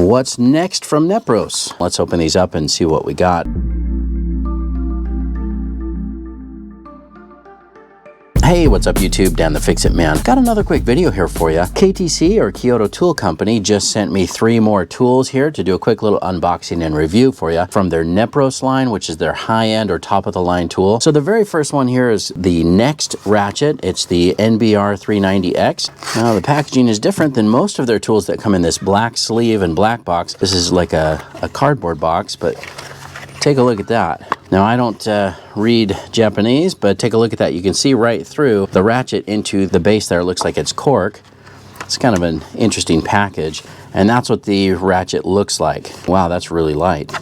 what's next from Nepros. Let's open these up and see what we got. Hey, what's up YouTube? Dan the Fix-It Man. Got another quick video here for you. KTC or Kyoto Tool Company just sent me 3 more tools here to do a quick little unboxing and review for you from their Nepros line, which is their high-end or top-of-the-line tool. So the very first one here is the NEXT ratchet. It's the NBR390X. Now the packaging is different than most of their tools that come in this black sleeve and black box. This is like a cardboard box, but take a look at that. Now, I don't read Japanese, but take a look at that. You can see right through the ratchet into the base there. It looks like it's cork. It's kind of an interesting package, and that's what the ratchet looks like. Wow, that's really light.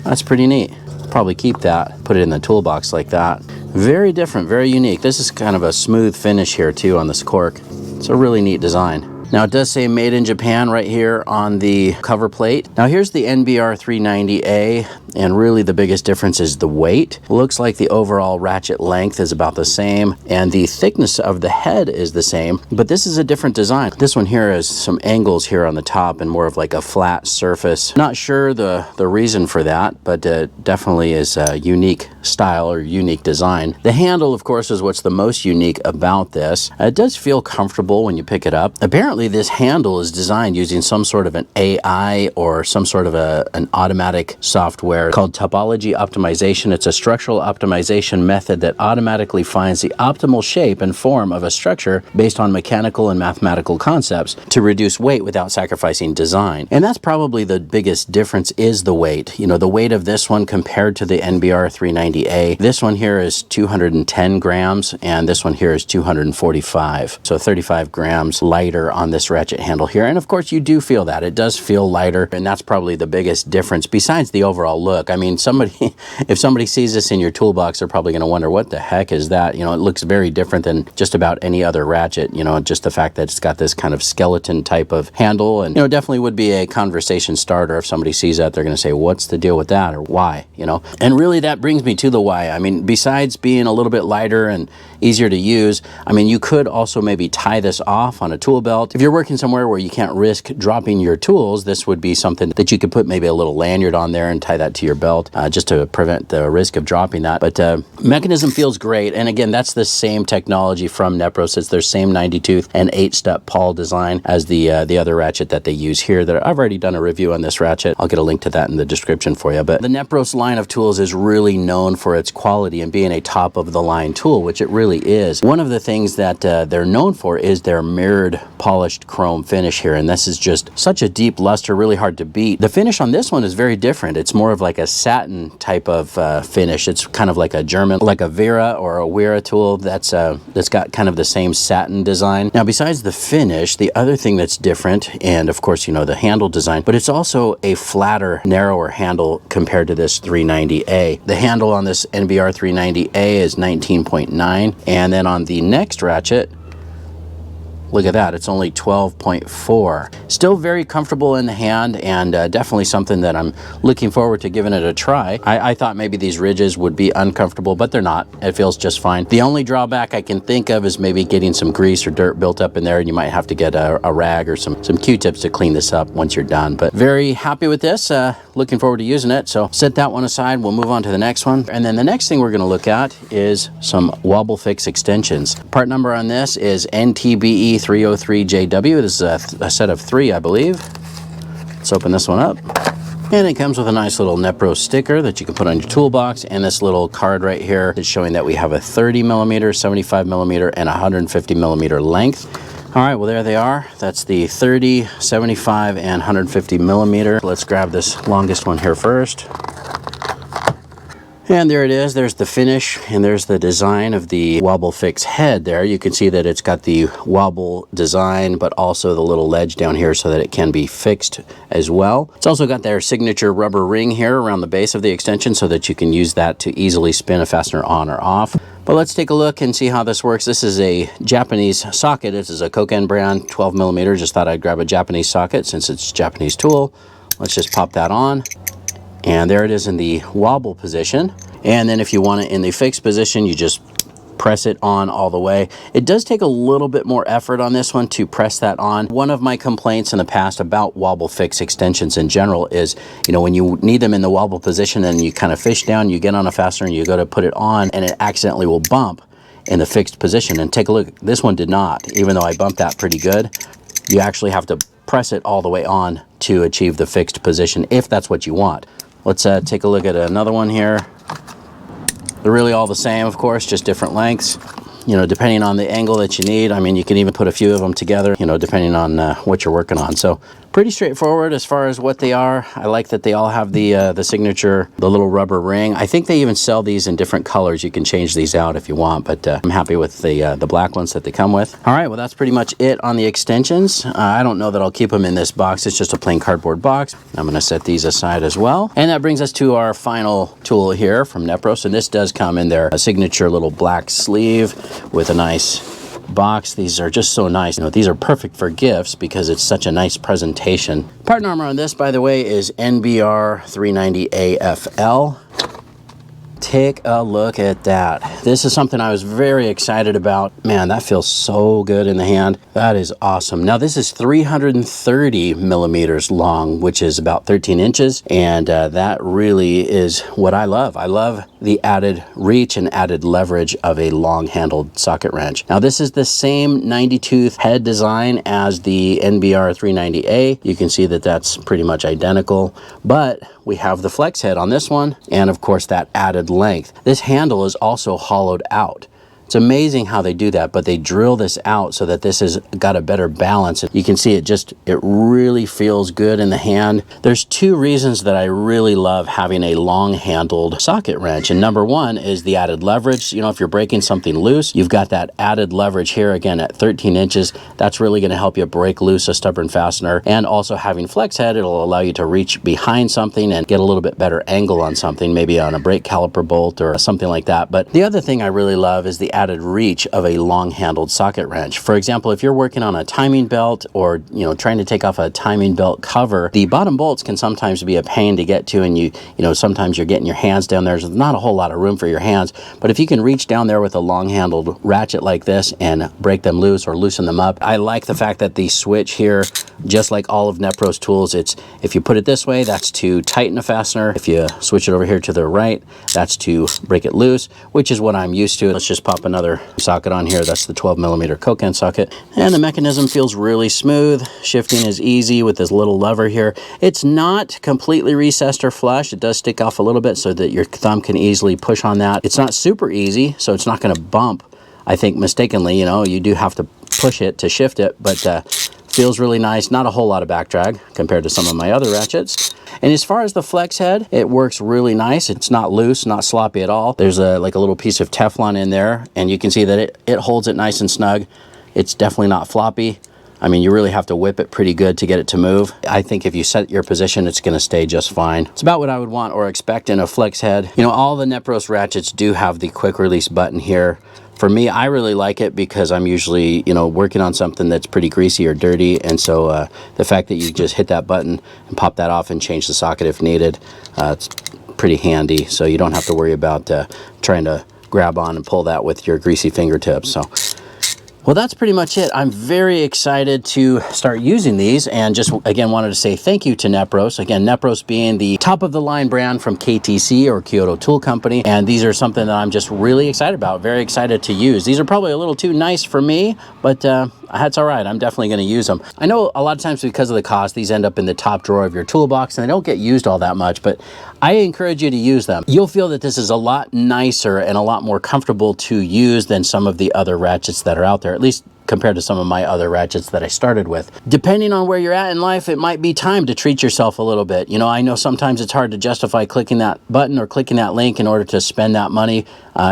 That's pretty neat. Probably keep that, put it in the toolbox like that. Very different, very unique. This is kind of a smooth finish here too on this cork. It's a really neat design. Now it does say made in Japan right here on the cover plate. Now here's the NBR390A, and really the biggest difference is the weight. Looks like the overall ratchet length is about the same, and the thickness of the head is the same, but this is a different design. This one here has some angles here on the top and more of like a flat surface. Not sure the reason for that, but definitely is a unique style or unique design. The handle, of course, is what's the most unique about this. It does feel comfortable when you pick it up. Apparently this handle is designed using some sort of an AI or some sort of an automatic software called topology optimization. It's a structural optimization method that automatically finds the optimal shape and form of a structure based on mechanical and mathematical concepts to reduce weight without sacrificing design. And that's probably the biggest difference, is the weight. You know, the weight of this one compared to the NBR390A. This one here is 210 grams and this one here is 245. So 35 grams lighter on this ratchet handle here. And of course you do feel that. It does feel lighter, and that's probably the biggest difference besides the overall look. I mean, if somebody sees this in your toolbox, they're probably going to wonder, what the heck is that? You know, it looks very different than just about any other ratchet. You know, just the fact that it's got this kind of skeleton type of handle, and, you know, definitely would be a conversation starter. If somebody sees that, they're going to say, what's the deal with that, or why, you know? And really that brings me to the why. I mean, besides being a little bit lighter and easier to use, I mean, you could also maybe tie this off on a tool belt. If you're working somewhere where you can't risk dropping your tools, this would be something that you could put maybe a little lanyard on there and tie that to your belt just to prevent the risk of dropping that. But mechanism feels great. And again, that's the same technology from Nepros. It's their same 90-tooth and 8-step pawl design as the other ratchet that they use here. I've already done a review on this ratchet. I'll get a link to that in the description for you. But the Nepros line of tools is really known for its quality and being a top-of-the-line tool, which it really is. One of the things that they're known for is their mirrored polished chrome finish here, and this is just such a deep luster, really hard to beat. The finish on this one is very different. It's more of like a satin type of finish. It's kind of like a German, like a Vera or a Wera tool that's got kind of the same satin design. Now, besides the finish, the other thing that's different, and of course, you know, the handle design, but it's also a flatter, narrower handle compared to this 390A. The handle on this NBR390A is 19.9, and then on the NEXT ratchet, look at that, it's only 12.4. Still very comfortable in the hand, and definitely something that I'm looking forward to giving it a try. I thought maybe these ridges would be uncomfortable, but they're not. It feels just fine. The only drawback I can think of is maybe getting some grease or dirt built up in there, and you might have to get a rag or some Q-tips to clean this up once you're done. But very happy with this. Looking forward to using it. So set that one aside. We'll move on to the next one. And then the next thing we're going to look at is some WobbleFix extensions. Part number on this is NTBE 303JW. This is a set of 3, I believe. Let's open this one up. And it comes with a nice little Nepros sticker that you can put on your toolbox, and this little card right here is showing that we have a 30mm, 75mm, and 150mm length. All right, well, there they are. That's the 30, 75, and 150mm. Let's grab this longest one here first. And there it is. There's the finish, and there's the design of the WobbleFix head there. You can see that it's got the wobble design, but also the little ledge down here so that it can be fixed as well. It's also got their signature rubber ring here around the base of the extension so that you can use that to easily spin a fastener on or off. But let's take a look and see how this works. This is a Japanese socket. This is a Koken brand, 12mm. Just thought I'd grab a Japanese socket since it's a Japanese tool. Let's just pop that on. And there it is in the wobble position. And then if you want it in the fixed position, you just press it on all the way. It does take a little bit more effort on this one to press that on. One of my complaints in the past about WobbleFix extensions in general is, you know, when you need them in the wobble position and you kind of fish down, you get on a fastener and you go to put it on and it accidentally will bump in the fixed position. And take a look, this one did not. Even though I bumped that pretty good, you actually have to press it all the way on to achieve the fixed position if that's what you want. Let's take a look at another one here. They're really all the same, of course, just different lengths, you know, depending on the angle that you need. I mean, you can even put a few of them together, you know, depending on what you're working on. So pretty straightforward as far as what they are. I like that they all have the signature, the little rubber ring. I think they even sell these in different colors. You can change these out if you want, but I'm happy with the black ones that they come with. All right, well, that's pretty much it on the extensions. I don't know that I'll keep them in this box. It's just a plain cardboard box. I'm gonna set these aside as well. And that brings us to our final tool here from Nepros. And this does come in their signature little black sleeve with a nice box. These are just so nice. You know, these are perfect for gifts because it's such a nice presentation. Part number on this, by the way, is NBR390AFL. Take a look at that. This is something I was very excited about. Man, that feels so good in the hand. That is awesome. Now, this is 330 millimeters long, which is about 13 inches. And that really is what I love. I love the added reach and added leverage of a long-handled socket wrench. Now, this is the same 90-tooth head design as the NBR390A. You can see that that's pretty much identical, but we have the flex head on this one, and of course that added length. This handle is also hollowed out. It's amazing how they do that, but they drill this out so that this has got a better balance. You can see it really feels good in the hand. There's two reasons that I really love having a long-handled socket wrench. And number one is the added leverage. You know, if you're breaking something loose, you've got that added leverage here again at 13 inches. That's really going to help you break loose a stubborn fastener. And also having flex head, it'll allow you to reach behind something and get a little bit better angle on something, maybe on a brake caliper bolt or something like that. But the other thing I really love is the added reach of a long-handled socket wrench. For example, if you're working on a timing belt or, you know, trying to take off a timing belt cover, the bottom bolts can sometimes be a pain to get to, and you know, sometimes you're getting your hands down there. There's not a whole lot of room for your hands, but if you can reach down there with a long-handled ratchet like this and break them loose or loosen them up. I like the fact that the switch here, just like all of Nepros tools, it's, if you put it this way, that's to tighten a fastener. If you switch it over here to the right, that's to break it loose, which is what I'm used to. Let's just pop another socket on here. That's the 12 millimeter coke end socket, and the mechanism feels really smooth. Shifting is easy with this little lever here. It's not completely recessed or flush. It does stick off a little bit so that your thumb can easily push on that. It's not super easy, so it's not going to bump, I think, mistakenly. You know, you do have to push it to shift it, but feels really nice. Not a whole lot of back drag compared to some of my other ratchets. And as far as the flex head, it works really nice. It's not loose, not sloppy at all. There's like a little piece of Teflon in there, and you can see that it holds it nice and snug. It's definitely not floppy. I mean, you really have to whip it pretty good to get it to move. I think if you set your position, it's going to stay just fine. It's about what I would want or expect in a flex head. You know, all the Nepros ratchets do have the quick release button here. For me, I really like it because I'm usually, you know, working on something that's pretty greasy or dirty. And so the fact that you just hit that button and pop that off and change the socket if needed, it's pretty handy. So you don't have to worry about trying to grab on and pull that with your greasy fingertips. So, well, that's pretty much it. I'm very excited to start using these, and just again wanted to say thank you to Nepros. Again, Nepros being the top of the line brand from KTC or Kyoto Tool Company, and these are something that I'm just really excited about, very excited to use. These are probably a little too nice for me, but that's all right. I'm definitely going to use them. I know a lot of times because of the cost, these end up in the top drawer of your toolbox and they don't get used all that much, but I encourage you to use them. You'll feel that this is a lot nicer and a lot more comfortable to use than some of the other ratchets that are out there, at least compared to some of my other ratchets that I started with. Depending on where you're at in life, it might be time to treat yourself a little bit. You know, I know sometimes it's hard to justify clicking that button or clicking that link in order to spend that money,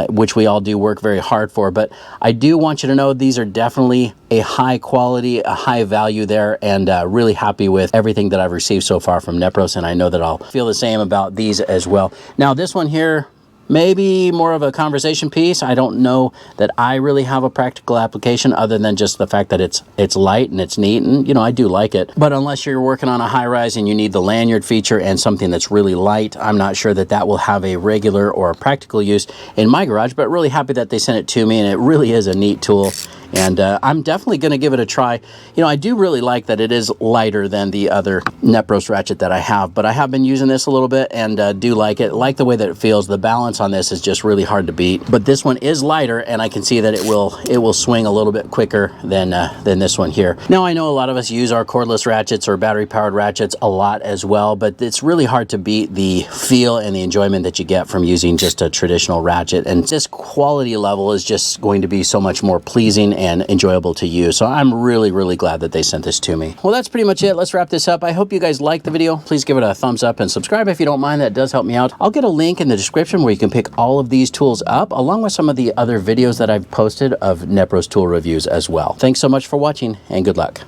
which we all do work very hard for. But I do want you to know these are definitely a high quality, a high value there, and really happy with everything that I've received so far from Nepros, and I know that I'll feel the same about these as well. Now, this one here, maybe more of a conversation piece. I don't know that I really have a practical application other than just the fact that it's light and it's neat, and you know, I do like it. But unless you're working on a high-rise and you need the lanyard feature and something that's really light, I'm not sure that that will have a regular or a practical use in my garage, but really happy that they sent it to me, and it really is a neat tool. And I'm definitely going to give it a try. You know, I do really like that it is lighter than the other Nepros ratchet that I have, but I have been using this a little bit and do like it. Like the way that it feels. The balance on this is just really hard to beat. But this one is lighter, and I can see that it will swing a little bit quicker than this one here. Now, I know a lot of us use our cordless ratchets or battery-powered ratchets a lot as well, but it's really hard to beat the feel and the enjoyment that you get from using just a traditional ratchet. And this quality level is just going to be so much more pleasing and enjoyable to use. So I'm really, really glad that they sent this to me. Well, that's pretty much it. Let's wrap this up. I hope you guys liked the video. Please give it a thumbs up and subscribe if you don't mind. That does help me out. I'll get a link in the description where you can pick all of these tools up, along with some of the other videos that I've posted of Nepros tool reviews as well. Thanks so much for watching, and good luck.